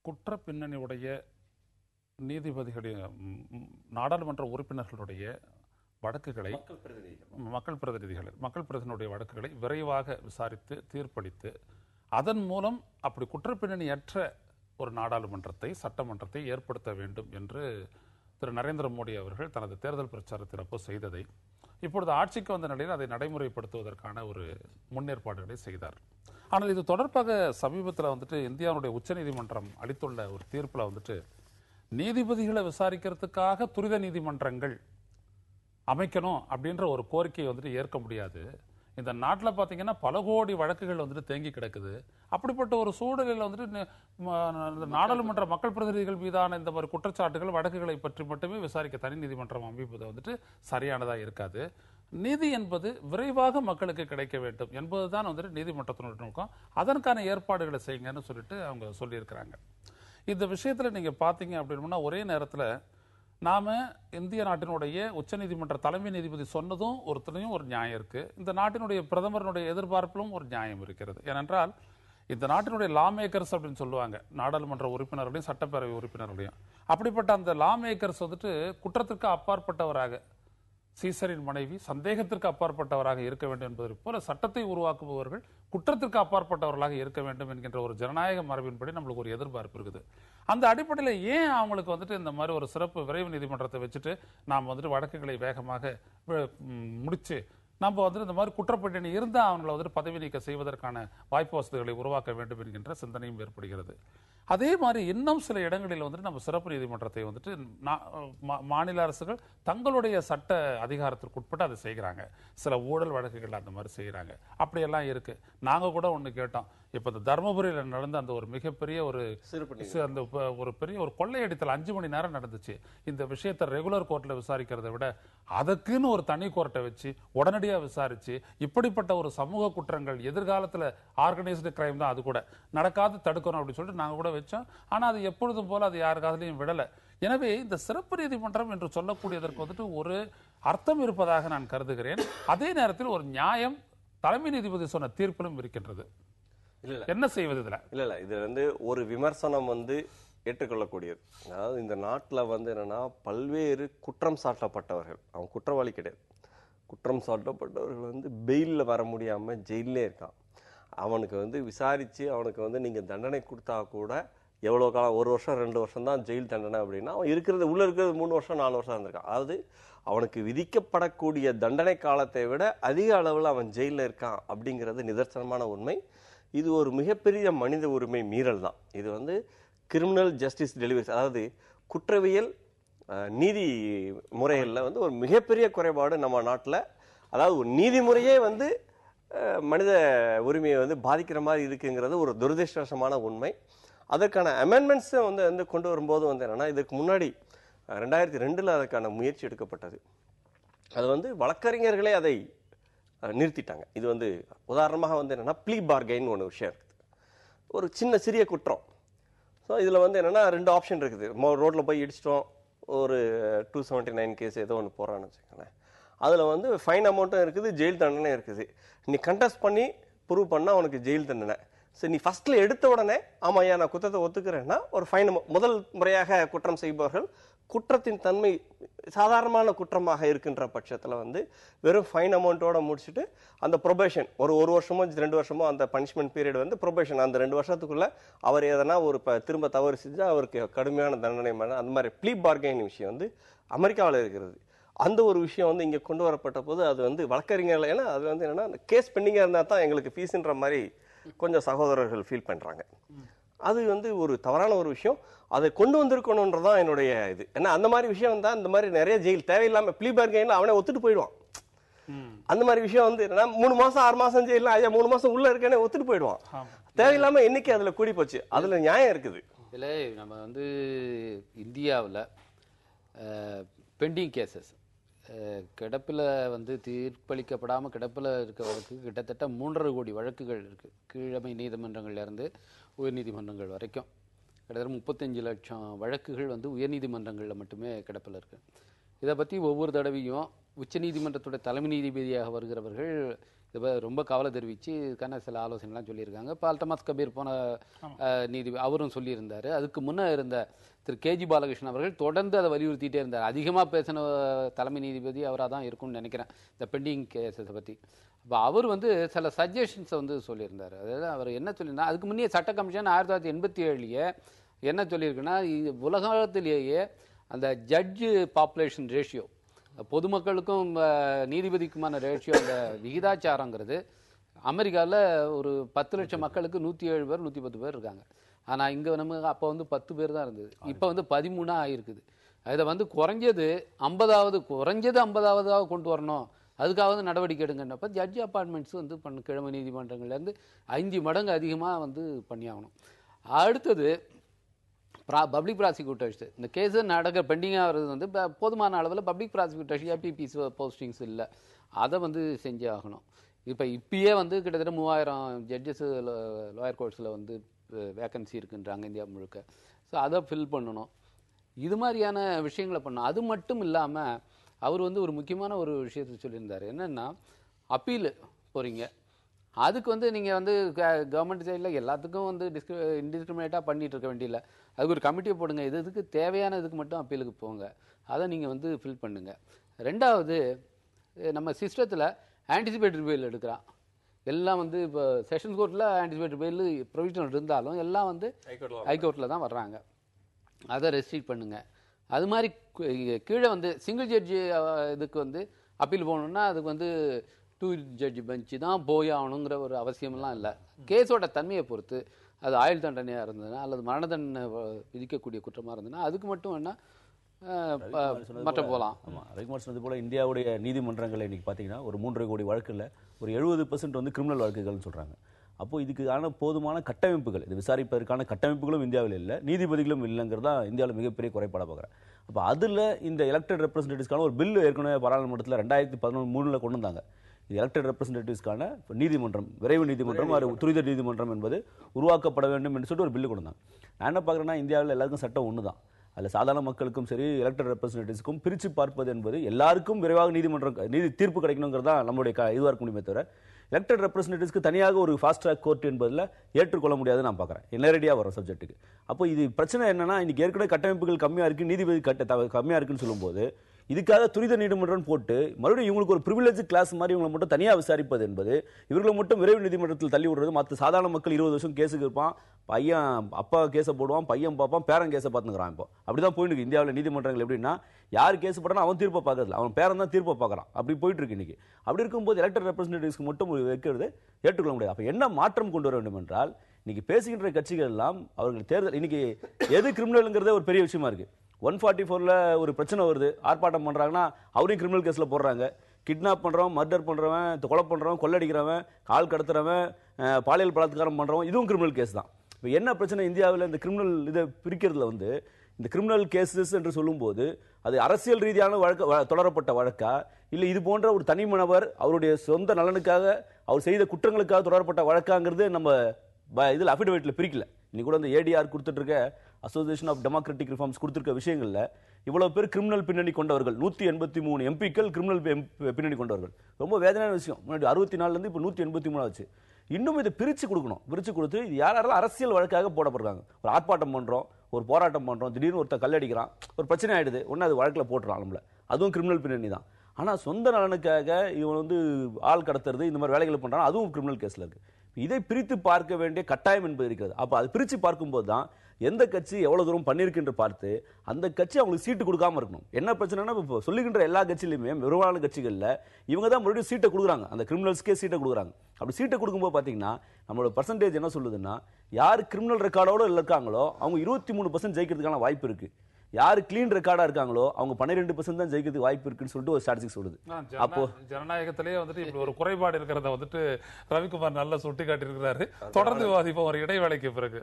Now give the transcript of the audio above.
குற்ற பின்னணியுடைய நீதிபதிகளுடைய நாடாளுமன்ற உறுப்பினர்களுடைய வழக்குகளை மக்கள் பிரதிநிதிகளுடைய வழக்குகளை விரைவாக விசாரித்து தீர்ப்பளித்து அதன் மூலம் அப்படி குற்றப்பின்னணியற்ற ஒரு நாடாளுமன்றத்தை சட்டமன்றத்தை ஏற்படுத்த வேண்டும் என்று திரு நரேந்திர மோடி அவர்கள் தனது தேர்தல் பிரச்சாரத்தில் அப்போ செய்ததை இப்பொழுது ஆட்சிக்கு வந்த நிலையில் அதை நடைமுறைப்படுத்துவதற்கான ஒரு முன்னேற்பாடுகளை செய்தார். ஆனால் இது தொடர்பாக சமீபத்தில் வந்துட்டு இந்தியாவுடைய உச்சநீதிமன்றம் அளித்துள்ள ஒரு தீர்ப்பில் வந்துட்டு நீதிபதிகளை விசாரிக்கிறதுக்காக துரித நீதிமன்றங்கள் அமைக்கணும் அப்படின்ற ஒரு கோரிக்கையை வந்துட்டு ஏற்க முடியாது. இந்த நாட்டில் பார்த்தீங்கன்னா பல கோடி வழக்குகள் வந்துட்டு தேங்கி கிடக்குது. அப்படிப்பட்ட ஒரு சூழலில் வந்துட்டு நாடாளுமன்ற மக்கள் பிரதிநிதிகள் மீதான இந்த மாதிரி குற்றச்சாட்டுகள் வழக்குகளை பற்றி மட்டுமே விசாரிக்க தனி நீதிமன்றம் அமைப்பது வந்துட்டு சரியானதாக இருக்காது. நீதி என்பது விரைவாக மக்களுக்கு கிடைக்க வேண்டும் என்பதுதான் வந்துட்டு நீதிமன்றத்தினுடைய நோக்கம். அதற்கான ஏற்பாடுகளை செய்யுங்கன்னு சொல்லிட்டு அவங்க சொல்லியிருக்கிறாங்க. இந்த விஷயத்தில் நீங்கள் பார்த்தீங்க அப்படின்னா ஒரே நேரத்தில் நாம இந்திய நாட்டினுடைய உச்சநீதிமன்ற தலைமை நீதிபதி சொன்னதும் ஒருத்தனையும் ஒரு நியாயம் இருக்கு. இந்த நாட்டினுடைய பிரதமருடைய எதிர்பார்ப்பிலும் ஒரு நியாயம் இருக்கிறது. ஏனென்றால் இந்த நாட்டினுடைய லா மேக்கர்ஸ் அப்படின்னு சொல்லுவாங்க, நாடாளுமன்ற உறுப்பினர்களையும் சட்டப்பேரவை உறுப்பினர்களையும். அப்படிப்பட்ட அந்த லா மேக்கர்ஸ் வந்துட்டு குற்றத்திற்கு அப்பாற்பட்டவராக, சீசரின் மனைவி சந்தேகத்திற்கு அப்பாற்பட்டவராக இருக்க வேண்டும் என்பதை போல சட்டத்தை உருவாக்குபவர்கள் குற்றத்திற்கு அப்பாற்பட்டவர்களாக இருக்க வேண்டும் என்கின்ற ஒரு ஜனநாயக மரபின்படி நம்மளுக்கு ஒரு எதிர்பார்ப்பு இருக்குது. அந்த அடிப்படையில் ஏன் அவங்களுக்கு வந்துட்டு இந்த மாதிரி ஒரு சிறப்பு விரைவு நீதிமன்றத்தை வச்சுட்டு நாம் வந்துட்டு வழக்குகளை வேகமாக முடிச்சு நம்ம வந்துட்டு இந்த மாதிரி குற்றப்பின்னணி இருந்தால் அவங்களை வந்துட்டு பதவி நீக்கம் செய்வதற்கான வாய்ப்பு வசதிகளை உருவாக்க வேண்டும் என்கின்ற சிந்தனையும் ஏற்படுகிறது. அதே மாதிரி இன்னும் சில இடங்களில் வந்துட்டு நம்ம சிறப்பு நீதிமன்றத்தை வந்துட்டு மாநில அரசுகள் தங்களுடைய சட்ட அதிகாரத்திற்கு உட்பட்டு அதை செய்கிறாங்க. சில ஊழல் வழக்குகள் அந்த மாதிரி செய்கிறாங்க. அப்படியெல்லாம் இருக்கு. நாங்க கூட ஒண்ணு கேட்டோம். இப்ப இந்த தர்மபுரியில் நடந்த அந்த ஒரு மிகப்பெரிய அந்த ஒரு பெரிய ஒரு கொள்ளையடித்தல் 5 மணி நேரம் நடந்துச்சு. இந்த விஷயத்தை ரெகுலர் கோர்ட்ல விசாரிக்கிறதை விட அதுக்குன்னு ஒரு தனி கோர்ட்டை வச்சு உடனடியாக விசாரிச்சு இப்படிப்பட்ட ஒரு சமூக குற்றங்கள் எதிர்காலத்தில் ஆர்கனைஸ்டு கிரைம் தான் அது கூட நடக்காது தடுக்கணும் அப்படின்னு சொல்லிட்டு நாங்க கூட வச்சோம். ஆனா அது எப்பொழுதும் போல அது யாருக்காகலையும் விடல. எனவே இந்த சிறப்பு நீதிமன்றம் என்று சொல்லக்கூடியதற்கு வந்துட்டு ஒரு அர்த்தம் இருப்பதாக நான் கருதுகிறேன். அதே நேரத்தில் ஒரு நியாயம் தலைமை நீதிபதி சொன்ன தீர்ப்பிலும் இருக்கின்றது. என்ன செய்வது இதுல? இல்ல இது வந்து ஒரு விமர்சனம் ஏற்றுக்கொள்ளக்கூடியது. அதாவது இந்த நாட்டில் என்னன்னா பல்வேறு குற்றம் சாட்டப்பட்டவர்கள், அவன் குற்றவாளி கிடையாது, குற்றம் சாட்டப்பட்டவர்கள் பெயிலில் வர முடியாம ஜெயிலே இருக்கான். அவனுக்கு விசாரிச்சு அவனுக்கு நீங்க தண்டனை கொடுத்தா கூட எவ்வளவு காலம், 1 வருஷம் 2 வருஷம் தான் ஜெயில் தண்டனை அப்படின்னா அவன் உள்ள இருக்கிறது 3 வருஷம் 4 வருஷம் இருந்திருக்கான். அதாவது அவனுக்கு விதிக்கப்படக்கூடிய தண்டனை காலத்தை விட அதிக அளவில் அவன் ஜெயிலில் இருக்கான் அப்படிங்கிறது நிதர்சனமான உண்மை. இது ஒரு மிகப்பெரிய மனித உரிமை மீறல் தான். இது கிரிமினல் ஜஸ்டிஸ் டெலிவரி, அதாவது குற்றவியல் நீதி முறைகளில் ஒரு மிகப்பெரிய குறைபாடு நம்ம நாட்டில். அதாவது ஒரு நீதிமுறையே மனித உரிமையை பாதிக்கிற மாதிரி இருக்குங்கிறது ஒரு துரதிருஷ்டவசமான உண்மை. அதற்கான அமெண்ட்மெண்ட்ஸை கொண்டு வரும்போது என்னன்னா, இதுக்கு முன்னாடி 2002 அதற்கான முயற்சி எடுக்கப்பட்டது. அது வழக்கறிஞர்களே அதை நிறுத்திட்டாங்க. இது உதாரணமாக என்னன்னா ப்ளீ பார்கெயின் ஒன்று விஷயம் இருக்குது. ஒரு சிறிய குற்றம். ஸோ இதில் என்னன்னா 2 ஆப்ஷன் இருக்குது. ரோட்டில் போய் இடிச்சிட்டோம், ஒரு 279 கேஸ் ஏதோ ஒன்று போகிறான்னு வச்சுக்கோங்களேன். அதில் ஃபைன் அமௌண்ட்டும் இருக்குது, ஜெயில் தண்டனை இருக்குது. நீ கண்டெஸ்ட் பண்ணி ப்ரூவ் பண்ணால் உனக்கு ஜெயில் தண்டனை. சரி, நீ ஃபர்ஸ்ட்ல எடுத்த உடனே ஆமா ஐயா நான் குற்றத்தை ஒத்துக்கிறேன்னா ஒரு ஃபைன். முதல் முறையாக குற்றம் செய்பவர்கள் குற்றத்தின் தன்மை சாதாரணமான குற்றமாக இருக்கின்ற பட்சத்தில் வெறும் ஃபைன் அமௌண்ட்டோட முடிச்சுட்டு அந்த ப்ரொபேஷன் ஒரு வருஷமோ 2 வருஷமோ அந்த பனிஷ்மெண்ட் பீரியட் ப்ரொபேஷன் அந்த 2 வருஷத்துக்குள்ள அவர் எதனா ஒரு திரும்ப தவறு செஞ்சால் அவருக்கு கடுமையான தண்டனை. அந்த மாதிரி ப்ளீ பார்கெயின் விஷயம் அமெரிக்காவில் இருக்கிறது. அந்த ஒரு விஷயம் இங்கே கொண்டு வரப்பட்ட போது அது வழக்கறிஞர்கள், ஏன்னா அது என்னன்னா கேஸ் பெண்டிங்காக இருந்தால் தான் எங்களுக்கு ஃபீஸ்ன்ற மாதிரி கொஞ்சம் சகோதரர்கள் ஃபீல் பண்றாங்க. அது ஒரு தவறான ஒரு விஷயம். அதை கொண்டு வந்திருக்கணும்ன்றதான் என்னுடைய இது. ஏன்னா அந்த மாதிரி விஷயம் தான் இந்த மாதிரி நிறைய ஜெயில் தேவையில்லாம ப்ளீ பார்கெயின்ல அவனே ஒத்துட்டு போயிடுவான். அந்த மாதிரி விஷயம் என்னன்னா 3 மாசம் 6 மாசம் ஜெயில ஐயா 3 மாசம் உள்ள இருக்கேன்னு ஒத்துட்டு போயிடுவான். தேவையில்லாம இன்னைக்கு அதுல கூடி போச்சு. அதுல நியாயம் இருக்குது. இதுல நம்ம இந்தியாவில் பெண்டிங் கேசஸ் கிடப்பில் தீர்ப்பளிக்கப்படாமல் கிடப்பில் இருக்க வழக்கு கிட்டத்தட்ட 3.5 கோடி வழக்குகள் இருக்குது. கீழமை நீதிமன்றங்கள்லேருந்து உயர்நீதிமன்றங்கள் வரைக்கும் கிட்டத்தட்ட 35 லட்சம் வழக்குகள் உயர்நீதிமன்றங்களில் மட்டுமே கிடப்பில் இருக்குது. இதை பற்றி ஒவ்வொரு தடவையும் உச்சநீதிமன்றத்துடைய தலைமை நீதிபதியாக வருகிறவர்கள் ரொம்ப கவலை தெரிவித்து இதுக்கான சில ஆலோசனைலாம் சொல்லியிருக்காங்க. இப்போ அல்டமாஸ் கபீர் போன நீதிபதி அவரும் சொல்லியிருந்தார். அதுக்கு முன்னே இருந்த திரு கேஜி பாலகிருஷ்ணன் அவர்கள் தொடர்ந்து அதை வலியுறுத்திட்டே இருந்தார். அதிகமாக பேசின தலைமை நீதிபதி அவராக தான் இருக்கும்னு நினைக்கிறேன் இந்த பெண்டிங் கேஸை பற்றி. அப்போ அவர் சில சஜஷன்ஸை சொல்லியிருந்தார். அதாவது அவர் என்ன சொல்லியிருந்தார், அதுக்கு முன்னே சட்ட கமிஷன் 1987 என்ன சொல்லியிருக்குன்னா, உலகத்திலேயே அந்த ஜட்ஜு பாப்புலேஷன் ரேஷியோ, பொதுமக்களுக்கும் நீதிபதிக்குமான ரேஷியோ, அந்த விகிதாச்சாரங்கிறது அமெரிக்காவில் ஒரு 10 லட்சம் மக்களுக்கு 107 பேர் 110 பேர் இருக்காங்க. ஆனால் இங்கே நமக்கு அப்போ 10 பேர் தான் இருந்தது. இப்போ 13 ஆகிருக்குது. இதை குறைஞ்சது 50வது கொண்டு வரணும், அதுக்காக நடவடிக்கை எடுங்கன்னப்போ ஜட்ஜி அப்பார்ட்மெண்ட்ஸ் கிழமை நீதிமன்றங்கள்லேருந்து 5 மடங்கு அதிகமாக பண்ணியாகணும். அடுத்தது பப்ளிக் ப்ராசிக்யூட்டர்ஸ், இந்த கேஸு நடக்க பெண்டிங்காக வர்றது போதுமான அளவில் பப்ளிக் ப்ராசிக்யூட்டர்ஸ் ஏபிபிஸ் போஸ்டிங்ஸ் இல்லை, அதை செஞ்சே ஆகணும். இப்பயே கிட்டத்தட்ட 3000 ஜட்ஜஸ் லோயர் கோர்ட்ஸில் வேக்கன்சி இருக்குன்றாங்க இந்தியா முழுக்க. ஸோ அதை ஃபில் பண்ணணும். இது மாதிரியான விஷயங்களை பண்ணணும். அது மட்டும் இல்லாமல் அவர் ஒரு முக்கியமான ஒரு விஷயத்தை சொல்லியிருந்தார். என்னென்னா, அப்பீல் போகிறீங்க, அதுக்கு நீங்கள் கவர்மெண்ட் சைடில் எல்லாத்துக்கும் இன்டிஸ்கிரிமினேட்டாக பண்ணிகிட்டு இருக்க வேண்டியதில்லை. அதுக்கு ஒரு கமிட்டியை போடுங்க, இதுக்கு தேவையான இதுக்கு மட்டும் அப்பீலுக்கு போங்க, அதை நீங்கள் ஃபில் பண்ணுங்கள். ரெண்டாவது, நம்ம சிஸ்டத்தில் ஆன்டிசிபேட்டரி பெயில் எடுக்கிறான். எல்லாம் இப்போ செஷன்ஸ் கோர்ட்டில் ஆன்டிசிபேட்டரி பெயில் ப்ரொவிஷனல் இருந்தாலும் எல்லாம் ஹைகோர்ட்டில் தான் வர்றாங்க. அதை ரெஸ்ட்ரிக்ட் பண்ணுங்கள். அது மாதிரி கீழே சிங்கிள் ஜட்ஜி இதுக்கு அப்பீல் போகணுன்னா அதுக்கு 2 ஜட்ஜி பெஞ்சு தான் போய் ஆகணுங்கிற ஒரு அவசியமெல்லாம் இல்லை. கேஸோட தன்மையை பொறுத்து அது ஆயுள் தண்டனையாக இருந்ததுன்னா அல்லது மரண தண்டனை விதிக்கக்கூடிய குற்றமாக இருந்ததுன்னா அதுக்கு மட்டும் வேணால் மற்ற போகலாம். ஆமாம், ரவிக்குமார் சொன்னது போல் இந்தியாவுடைய நீதிமன்றங்களை இன்றைக்கி பார்த்தீங்கன்னா ஒரு 3.5 கோடி வழக்கில் ஒரு 70% கிரிமினல் வழக்குகள்னு சொல்கிறாங்க. அப்போது இதுக்கான போதுமான கட்டமைப்புகள், இது விசாரிப்பதற்கான கட்டமைப்புகளும் இந்தியாவில் இல்லை, நீதிபதிகளும் இல்லைங்கிறது தான் இந்தியாவில் மிகப்பெரிய குறைபாடாக பார்க்குறேன். அப்போ அதில் இந்த எலெக்டட் ரெப்ரஸன்டேட்டிவ்ஸ்க்கான ஒரு பில்லு ஏற்கனவே பாராளுமன்றத்தில் 2013 கொண்டு வந்தாங்க. இது எலெக்டட் ரெப்ரஸன்டேட்டிவ்ஸ்க்கான நீதிமன்றம், விரைவு நீதிமன்றம், துரித நீதிமன்றம் என்பது உருவாக்கப்பட வேண்டும் என்று சொல்லிட்டு ஒரு பில்லு கொண்டு வந்தாங்க. நான் என்ன பார்க்குறேன்னா, இந்தியாவில் எல்லாருக்கும் சட்டம் ஒன்று தான். அதில் சாதாரண மக்களுக்கும் சரி எலெக்டட் ரெப்ரஸன்டேட்டிவ்ஸ்க்கும் பிரித்து பார்ப்பது என்பது எல்லாருக்கும் விரைவாக நீதி தீர்ப்பு கிடைக்கணுங்கிறது தான் நம்மளுடைய இதுவாக இருக்க முடியுமே தவிர, எலெக்டட் ரெப்ரஸன்டேட்டிவ்ஸ்க்கு தனியாக ஒரு ஃபாஸ்ட் ட்ராக் கோர்ட் என்பதில் ஏற்றுக்கொள்ள முடியாது நான் பார்க்குறேன், நேரடியாக வரும் சப்ஜெக்ட்டுக்கு. அப்போ இது பிரச்சனை என்னன்னா, இன்றைக்கி ஏற்கனவே கட்டமைப்புகள் கம்மியாக இருக்குது, நீதிபதி கம்மியாக இருக்குன்னு சொல்லும்போது இதுக்காக துரித நீதிமன்றம் போட்டு மறுபடியும் இவங்களுக்கு ஒரு ப்ரிவிலேஜ் கிளாஸ் மாதிரி இவங்களை மட்டும் தனியாக விசாரிப்பது என்பது, இவர்களை மட்டும் விரைவு நீதிமன்றத்தில் தள்ளி விடுறது. மற்ற சாதாரண மக்கள் 20 வருஷம் கேஸுக்கு இருப்பான், பையன் அப்பா கேஸை போடுவான், பையன் பார்ப்பான், பேரன் கேஸை பார்த்துக்கிறான். இப்போ அப்படிதான் போயிட்டு இருக்கு இந்தியாவில் நீதிமன்றங்கள். எப்படின்னா, யார் கேஸ் போட்டாலும் அவன் தீர்ப்பை பார்க்கறதில்ல, அவன் பேரன் தான் தீர்ப்பை பார்க்குறான். அப்படி போயிட்டு இருக்கு இன்னைக்கு. அப்படி இருக்கும்போது எலெக்டட் ரெப்ரஸன்டேட்டிவ்ஸ்க்கு மட்டும் வைக்கிறது ஏற்றுக்கொள்ள முடியாது. அப்போ என்ன மாற்றம் கொண்டு வர வேண்டும் என்றால், இன்னைக்கு பேசுகின்ற கட்சிகள் எல்லாம் அவர்கள் தேர்தல், இன்னைக்கு எது கிரிமினலுங்கிறதே ஒரு பெரிய விஷயமா இருக்கு. 144ல் ஒரு பிரச்சனை வருது, ஆர்ப்பாட்டம் பண்ணுறாங்கன்னா அவரையும் கிரிமினல் கேஸில் போடுறாங்க. கிட்னாப் பண்ணுறவன், மர்டர் பண்ணுறவன், கொலை பண்ணுறவன், கொள்ளடிக்கிறவன், கால் கடத்துறவன், பாலியல் பலாத்காரம் பண்ணுறவன், இதுவும் கிரிமினல் கேஸ் தான். இப்போ என்ன பிரச்சனை இந்தியாவில், இந்த கிரிமினல் இதை பிரிக்கிறதுல இந்த கிரிமினல் கேசஸ் என்று சொல்லும்போது அது அரசியல் ரீதியான தொடரப்பட்ட வழக்கா, இல்லை இது போன்ற ஒரு தனிமனவர் அவருடைய சொந்த நலனுக்காக அவர் செய்த குற்றங்களுக்காக தொடரப்பட்ட வழக்காங்கிறது நம்ம இதில் அஃபிடவிட்டில் பிரிக்கல. இன்னைக்கு கூட அந்த ஏடிஆர் கொடுத்துட்டு இருக்க அசோசியேஷன் ஆஃப் டெமோக்ராட்டிக் ரிஃபார்ம்ஸ் கொடுத்துருக்க விஷயங்கள்ல இவ்வளவு பேர் கிரிமினல் பின்னணி கொண்டவர்கள், 183 எம்பிக்கள் கிரிமினல் பின்னணி கொண்டவர்கள். ரொம்ப வேதனையான விஷயம். முன்னாடி 64 இப்போ 183 ஆச்சு. இன்னும் இதை பிரித்து கொடுக்கணும். பிரித்து கொடுத்து இது யாரெல்லாம் அரசியல் வழக்காக போடப்படுறாங்க, ஒரு ஆர்ப்பாட்டம் பண்ணுறோம், ஒரு போராட்டம் பண்ணுறோம், திடீர்னு ஒருத்தர் கல்லடிக்கிறான், ஒரு பிரச்சனை ஆகிடுது, ஒன்று அது வழக்கில் போட்டுறான் நம்மள, அதுவும் கிரிமினல் பின்னணி தான். ஆனால் சொந்த நலனுக்காக இவன் ஆள் கடத்துறது, இந்த மாதிரி வேலைகளை பண்ணுறான், அதுவும் கிரிமினல் கேஸில் இருக்குது. இதை பிரித்து பார்க்க வேண்டிய கட்டாயம் என்பது இருக்கிறது. அப்போ அது பிரித்து பார்க்கும்போது தான் எந்த கட்சி எவ்வளவு தூரம் பண்ணிருக்கு பார்த்து அந்த கட்சி அவங்களுக்கு சீட்டு கொடுக்காம இருக்கணும். என்ன பிரச்சனைனா, இப்போ சொல்லுகின்ற எல்லா கட்சியிலுமே பெரும்பாலான கட்சிகளில் இவங்க தான் மறுபடியும் சீட்டை கொடுக்குறாங்க, அந்த கிரிமினல்ஸ்க்கே சீட்டை கொடுக்குறாங்க. அப்படி சீட்டை கொடுக்கும்போது பார்த்தீங்கன்னா நம்மளோட பர்சன்டேஜ் என்ன சொல்லுதுன்னா, யார் கிரிமினல் ரெக்கார்டோடு இருக்காங்களோ அவங்க 23% ஜெயிக்கிறதுக்கான வாய்ப்பு இருக்கு. யாரு கிளீன் ரெக்கார்டா இருக்காங்களோ அவங்க 12% தான் ஜெயிக்கிறதுக்கு வாய்ப்பு இருக்குன்னு சொல்லிட்டு ஒரு ஸ்டாட்டிஸ்டிக்ஸ் சொல்லுது. அப்போ ஜனநாயகத்திலேயே இப்படி ஒரு குறைபாடு இருக்கிறத ரவிக்குமார் நல்லா சுட்டி காட்டி இருக்கிறாரு. தொடர்ந்து விவாதிப்போம் ஒரு இடைவேளைக்கு பிறகு.